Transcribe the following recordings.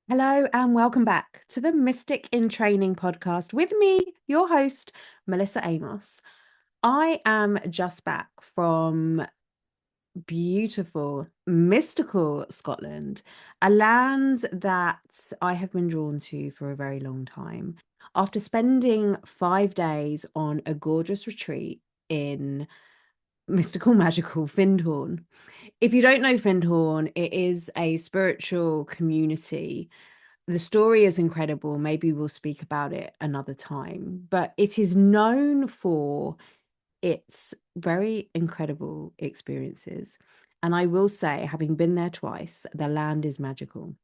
Hello and welcome back to the Mystic in Training podcast with me, your host, Melissa Amos. I am just back from beautiful, mystical Scotland, a land that I have been drawn to for a very long time. After spending 5 days on a gorgeous retreat in mystical, magical Findhorn. If you don't know Findhorn, it is a spiritual community. The story is incredible. Maybe we'll speak about it another time, but it is known for its very incredible experiences. And I will say, having been there twice, the land is magical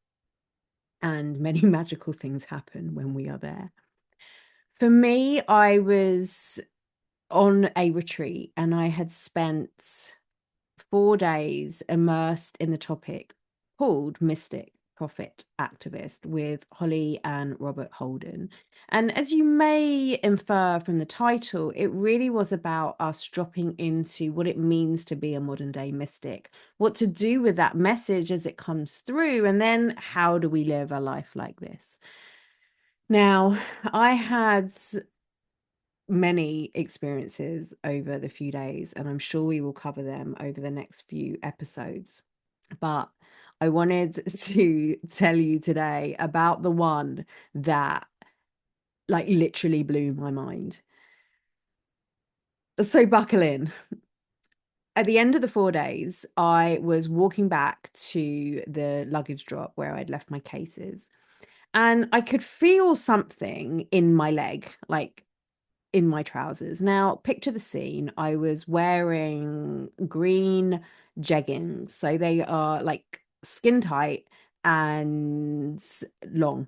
and many magical things happen when we are there. For me, I was on a retreat and I had spent 4 days immersed in the topic called Mystic Prophet Activist with Holly and Robert Holden. And as you may infer from the title, it really was about us dropping into what it means to be a modern day mystic, what to do with that message as it comes through, and then how do we live a life like this? Now, I had many experiences over the few days, and I'm sure we will cover them over the next few episodes. But I wanted to tell you today about the one that like literally blew my mind. So buckle in. At the end of the 4 days, I was walking back to the luggage drop where I'd left my cases, and I could feel something in my leg, like in my trousers. Now, picture the scene. I was wearing green jeggings. So they are like skin tight and long.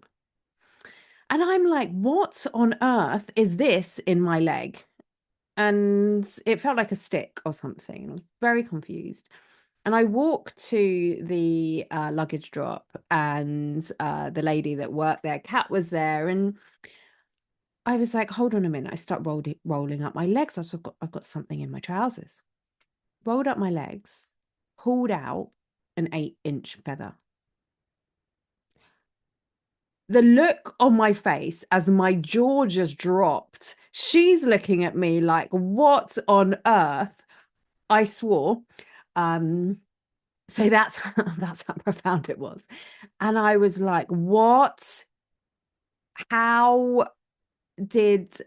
And I'm like, what on earth is this in my leg? And it felt like a stick or something. I was very confused. And I walked to the luggage drop, and the lady that worked there, Kat, was there. And I was like, hold on a minute. I start rolling up my legs. I've got something in my trousers. Rolled up my legs, pulled out an 8-inch feather. The look on my face as my jaw just dropped. She's looking at me like, what on earth? I swore. Um, so that's how profound it was. And I was like, what? How did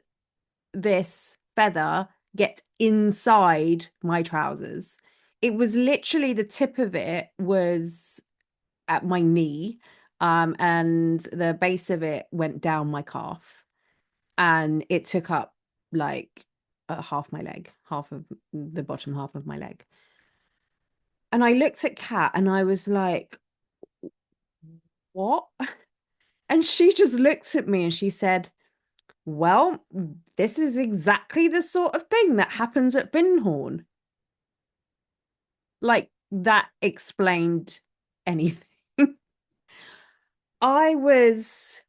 this feather get inside my trousers? It was literally the tip of it was at my knee, and the base of it went down my calf, and it took up like half my leg, half of the bottom half of my leg. And I looked at Kat and I was like, what? And she just looked at me and she said, well, this is exactly the sort of thing that happens at Findhorn. Like that explained anything. I was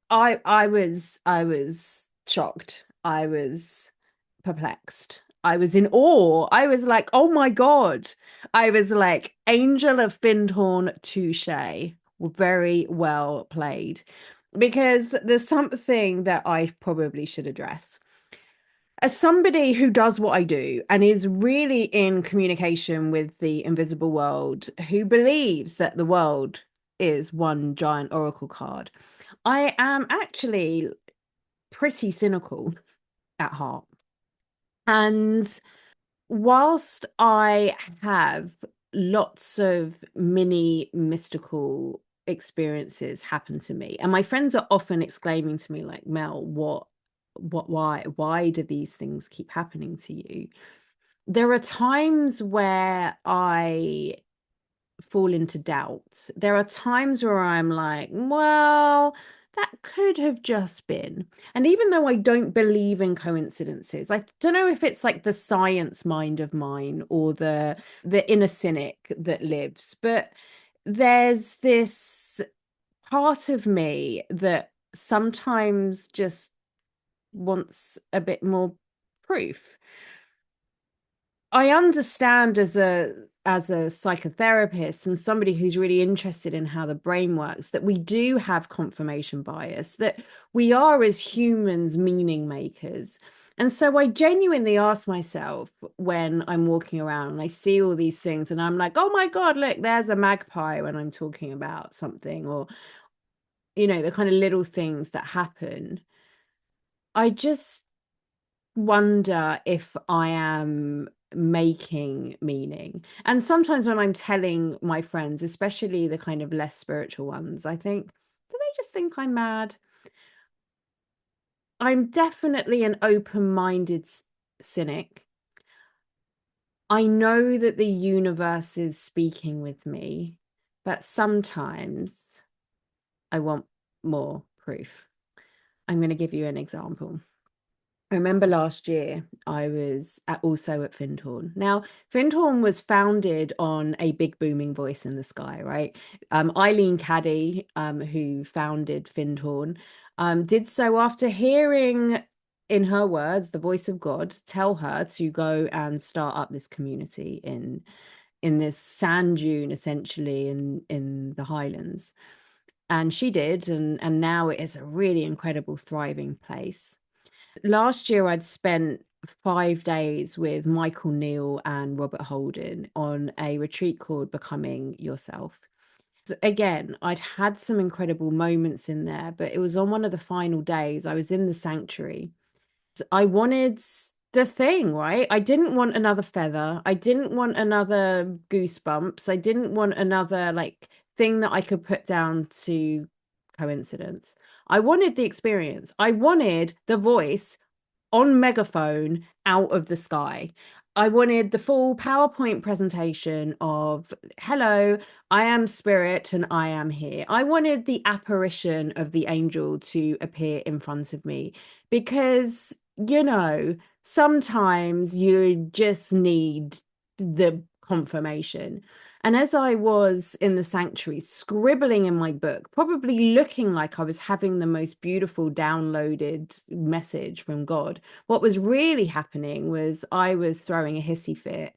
I was shocked. I was perplexed. I was in awe. I was like, oh my God. I was like, Angel of Findhorn, touche. Very well played. Because there's something that I probably should address. As somebody who does what I do and is really in communication with the invisible world, who believes that the world is one giant oracle card, I am actually pretty cynical at heart. And whilst I have lots of mini mystical experiences happen to me, and my friends are often exclaiming to me, like, Mel, why do these things keep happening to you? There are times where I fall into doubt. There are times where I'm like, well, that could have just been. And even though I don't believe in coincidences, I don't know if it's like the science mind of mine or the inner cynic that lives, but there's this part of me that sometimes just wants a bit more proof. I understand as a as a psychotherapist and somebody who's really interested in how the brain works, that we do have confirmation bias, that we are as humans meaning makers. And so I genuinely ask myself when I'm walking around and I see all these things and I'm like, oh my God, look, there's a magpie when I'm talking about something, or, the kind of little things that happen. I just wonder if I am making meaning. And sometimes when I'm telling my friends, especially the kind of less spiritual ones, I think, do they just think I'm mad? I'm definitely an open-minded cynic. I know that the universe is speaking with me, but sometimes I want more proof. I'm going to give you an example. I remember last year I was also at Findhorn. Now, Findhorn was founded on a big booming voice in the sky, right? Eileen Caddy, who founded Findhorn, did so after hearing, in her words, the voice of God tell her to go and start up this community in this sand dune, essentially in the Highlands. And she did, and now it is a really incredible, thriving place. Last year, I'd spent 5 days with Michael Neal and Robert Holden on a retreat called Becoming Yourself. So again, I'd had some incredible moments in there, but it was on one of the final days. I was in the sanctuary. I wanted the thing, right? I didn't want another feather. I didn't want another goosebumps. I didn't want another thing that I could put down to coincidence. I wanted the experience. I wanted the voice on megaphone out of the sky. I wanted the full PowerPoint presentation of, hello, I am spirit and I am here. I wanted the apparition of the angel to appear in front of me because, sometimes you just need the confirmation. And as I was in the sanctuary, scribbling in my book, probably looking like I was having the most beautiful downloaded message from God, what was really happening was I was throwing a hissy fit,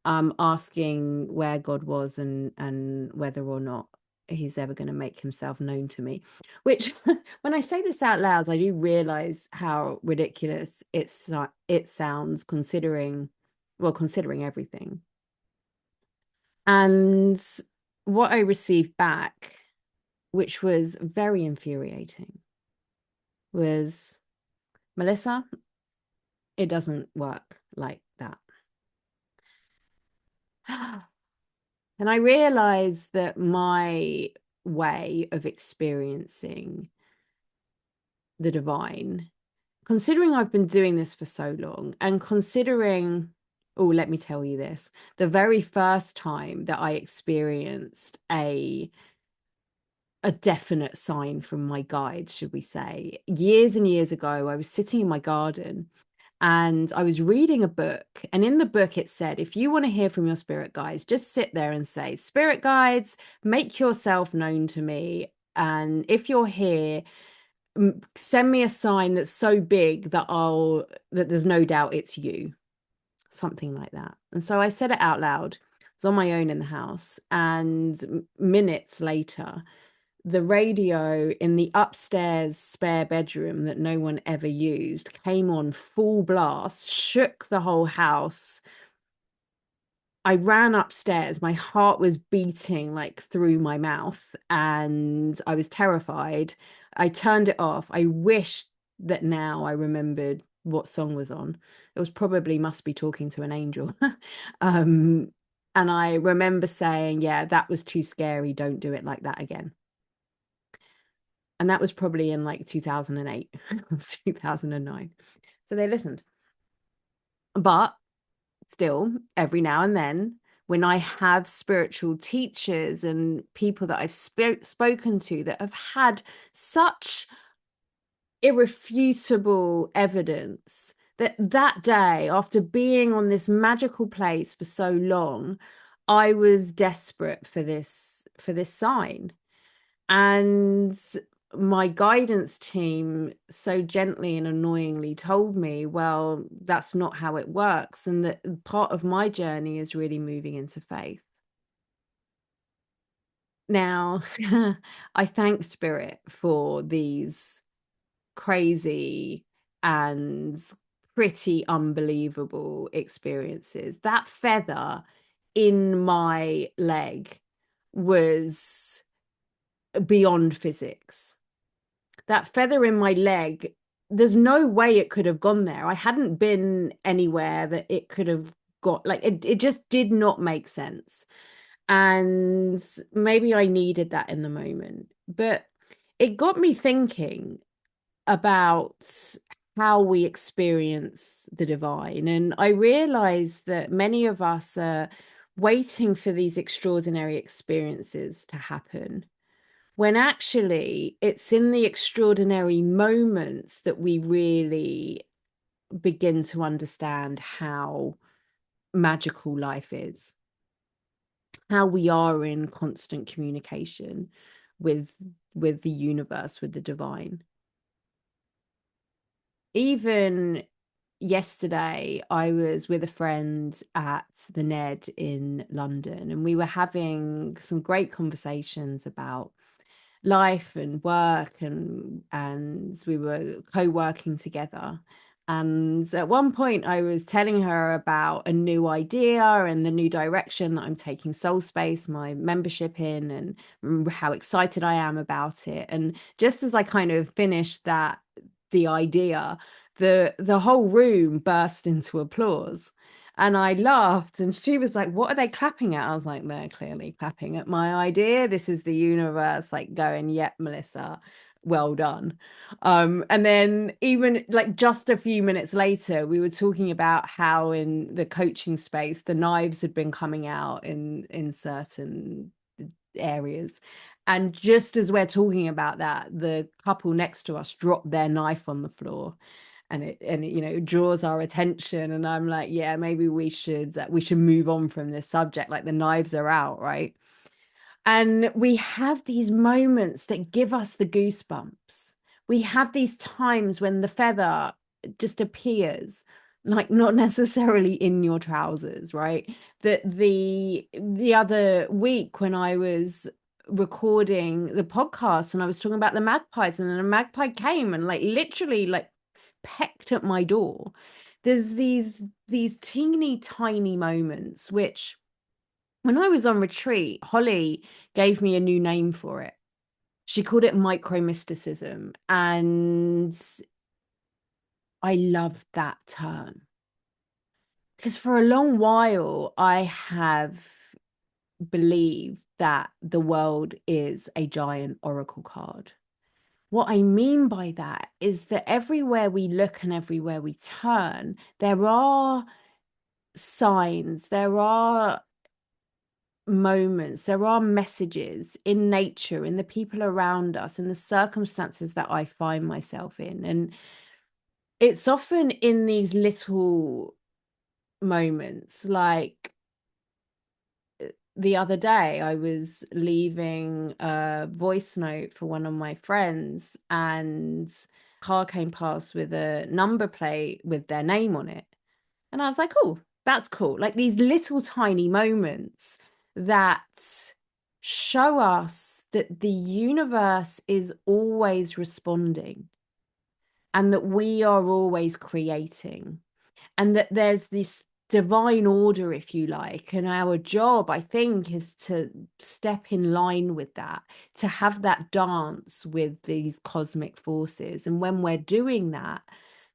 asking where God was and whether or not he's ever going to make himself known to me. Which, when I say this out loud, I do realize how ridiculous it sounds, considering everything. And what I received back, which was very infuriating, was, Melissa, it doesn't work like that. And I realized that my way of experiencing the divine, considering I've been doing this for so long, and considering, oh, let me tell you this, the very first time that I experienced a definite sign from my guide, should we say, years and years ago, I was sitting in my garden and I was reading a book, and in the book it said, if you want to hear from your spirit guides, just sit there and say, spirit guides, make yourself known to me, and if you're here, send me a sign that's so big that there's no doubt it's you, something like that. And so I said it out loud. I was on my own in the house, and minutes later, the radio in the upstairs spare bedroom that no one ever used came on full blast, shook the whole house. I ran upstairs. My heart was beating through my mouth and I was terrified. I turned it off. I wish that now I remembered what song was on. It was probably Must Be Talking to an Angel. And I remember saying, yeah, that was too scary. Don't do it like that again. And that was probably in 2008, 2009. So they listened. But still, every now and then, when I have spiritual teachers and people that I've spoken to that have had such irrefutable evidence that day, after being on this magical place for so long, I was desperate for this sign. And my guidance team so gently and annoyingly told me, well, that's not how it works. And that part of my journey is really moving into faith. Now, I thank Spirit for these crazy and pretty unbelievable experiences. That feather in my leg was beyond physics. That feather in my leg, there's no way it could have gone there. I hadn't been anywhere that it could have got, like, it just did not make sense. And maybe I needed that in the moment. But it got me thinking about how we experience the divine. And I realized that many of us are waiting for these extraordinary experiences to happen, when actually it's in the extraordinary moments that we really begin to understand how magical life is, how we are in constant communication with the universe, with the divine. Even yesterday, I was with a friend at the Ned in London, and we were having some great conversations about life and work, and we were co-working together. And at one point I was telling her about a new idea and the new direction that I'm taking Soul Space, my membership in, and how excited I am about it. And just as I kind of finished the idea, the whole room burst into applause. And I laughed, and she was like, "What are they clapping at?" I was like, "They're clearly clapping at my idea. This is the universe like going, yep, Melissa, well done." And then even like just a few minutes later, we were talking about how in the coaching space, the knives had been coming out in certain areas. And just as we're talking about that, the couple next to us dropped their knife on the floor, and it draws our attention. And I'm like, yeah, maybe we should move on from this subject. Like, the knives are out, right? And we have these moments that give us the goosebumps. We have these times when the feather just appears, like not necessarily in your trousers, right? That the other week when I was recording the podcast and I was talking about the magpies, and then a magpie came and like literally like pecked at my door. There's these teeny tiny moments which, when I was on retreat, Holly gave me a new name for it. She called it Micro Mysticism. And I love that term because for a long while, I have believed that the world is a giant oracle card. What I mean by that is that everywhere we look and everywhere we turn, there are signs, there are moments, there are messages in nature, in the people around us, in the circumstances that I find myself in. And it's often in these little moments, like the other day, I was leaving a voice note for one of my friends, and a car came past with a number plate with their name on it. And I was like, oh, that's cool. Like these little tiny moments that show us that the universe is always responding and that we are always creating, and that there's this divine order, if you like. And our job, I think, is to step in line with that, to have that dance with these cosmic forces. And when we're doing that,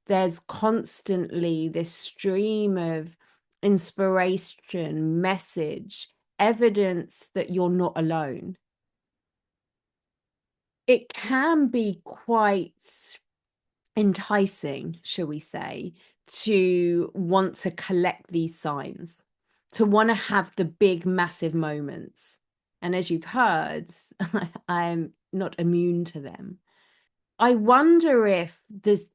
there's constantly this stream of inspiration, message, evidence that you're not alone. It can be quite enticing, shall we say, to want to collect these signs, to want to have the big, massive moments. And as you've heard, I'm not immune to them. I wonder if this,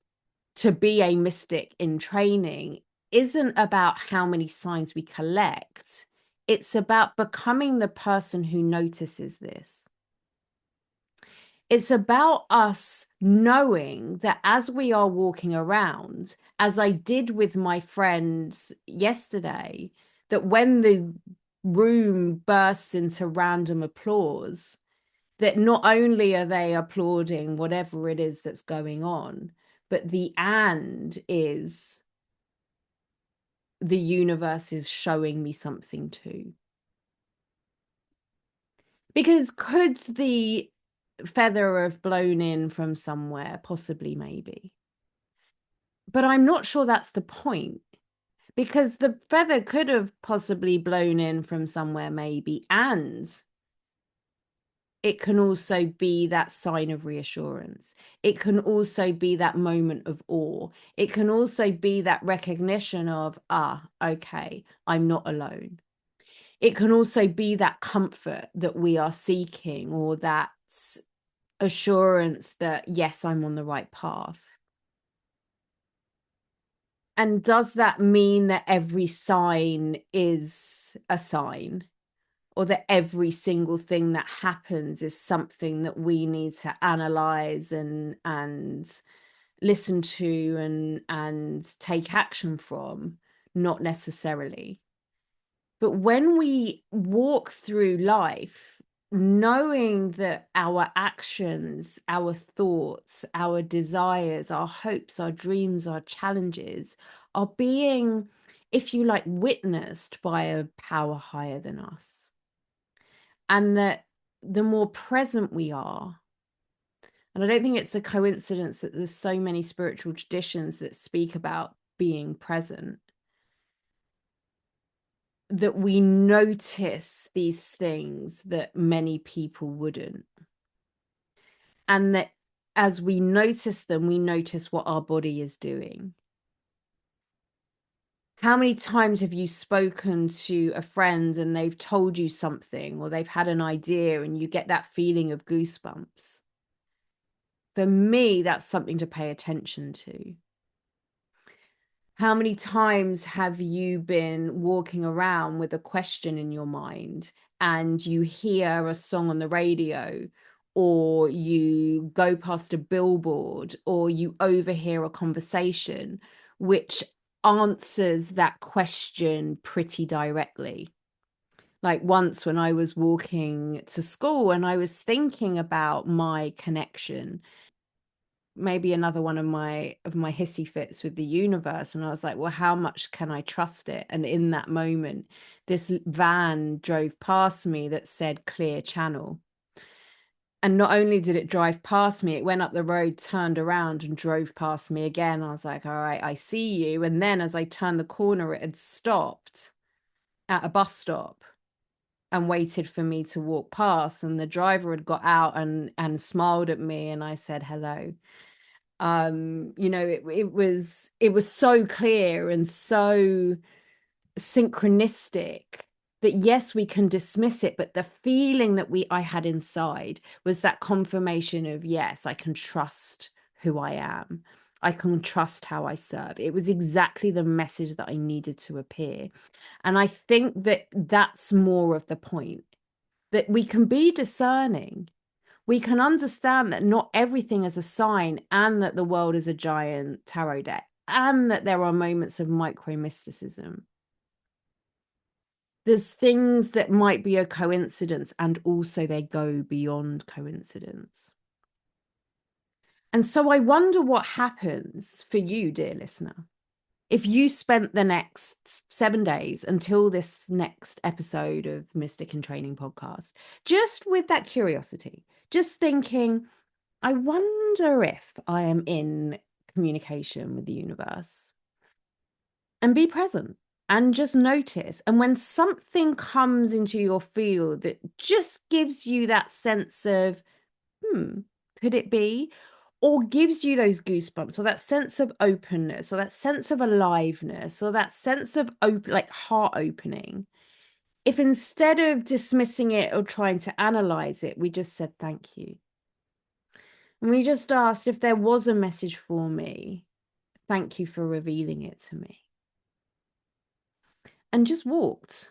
to be a mystic in training, isn't about how many signs we collect. It's about becoming the person who notices this. It's about us knowing that as we are walking around, as I did with my friends yesterday, that when the room bursts into random applause, that not only are they applauding whatever it is that's going on, but the and is the universe is showing me something too. Because could the feather have blown in from somewhere? Possibly, maybe. But I'm not sure that's the point. Because the feather could have possibly blown in from somewhere, maybe, and it can also be that sign of reassurance. It can also be that moment of awe. It can also be that recognition of, okay, I'm not alone. It can also be that comfort that we are seeking, or that assurance that, yes, I'm on the right path. And does that mean that every sign is a sign? Or that every single thing that happens is something that we need to analyze and listen to and take action from? Not necessarily. But when we walk through life knowing that our actions, our thoughts, our desires, our hopes, our dreams, our challenges are being, if you like, witnessed by a power higher than us, and that the more present we are, and I don't think it's a coincidence that there's so many spiritual traditions that speak about being present, that we notice these things that many people wouldn't. And that as we notice them, we notice what our body is doing. How many times have you spoken to a friend and they've told you something, or they've had an idea and you get that feeling of goosebumps? For me, that's something to pay attention to. How many times have you been walking around with a question in your mind and you hear a song on the radio, or you go past a billboard, or you overhear a conversation which answers that question pretty directly? Like once when I was walking to school and I was thinking about my connection, maybe another one of my hissy fits with the universe, and I was like, well, how much can I trust it? And in that moment, this van drove past me that said clear channel, and not only did it drive past me, it went up the road, turned around and drove past me again. I was like, all right, I see you. And then as I turned the corner, it had stopped at a bus stop and waited for me to walk past, and the driver had got out and smiled at me, and I said hello. It was so clear and so synchronistic that, yes, we can dismiss it, but the feeling that I had inside was that confirmation of, yes, I can trust who I am. I can trust how I serve. It was exactly the message that I needed to appear. And I think that that's more of the point, that we can be discerning. We can understand that not everything is a sign, and that the world is a giant tarot deck, and that there are moments of micro mysticism. There's things that might be a coincidence, and also they go beyond coincidence. And so I wonder what happens for you, dear listener, if you spent the next 7 days until this next episode of Mystic in Training podcast, just with that curiosity, just thinking, I wonder if I am in communication with the universe, and be present and just notice. And when something comes into your field that just gives you that sense of, could it be? Or gives you those goosebumps, or that sense of openness, or that sense of aliveness, or that sense of like heart opening. If instead of dismissing it or trying to analyze it, we just said thank you. And we just asked if there was a message for me, thank you for revealing it to me. And just walked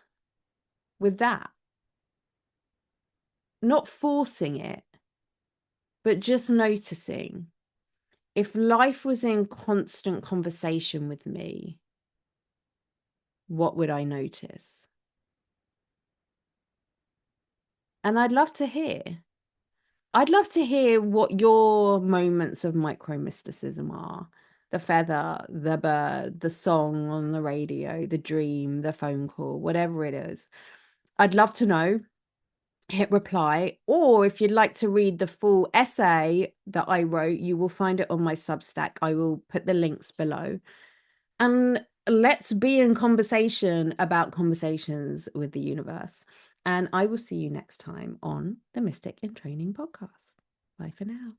with that, not forcing it, but just noticing, if life was in constant conversation with me, what would I notice? And I'd love to hear. I'd love to hear what your moments of micro mysticism are. The feather, the bird, the song on the radio, the dream, the phone call, whatever it is. I'd love to know. Hit reply. Or if you'd like to read the full essay that I wrote, you will find it on my Substack. I will put the links below. And let's be in conversation about conversations with the universe. And I will see you next time on the Mystic in Training podcast. Bye for now.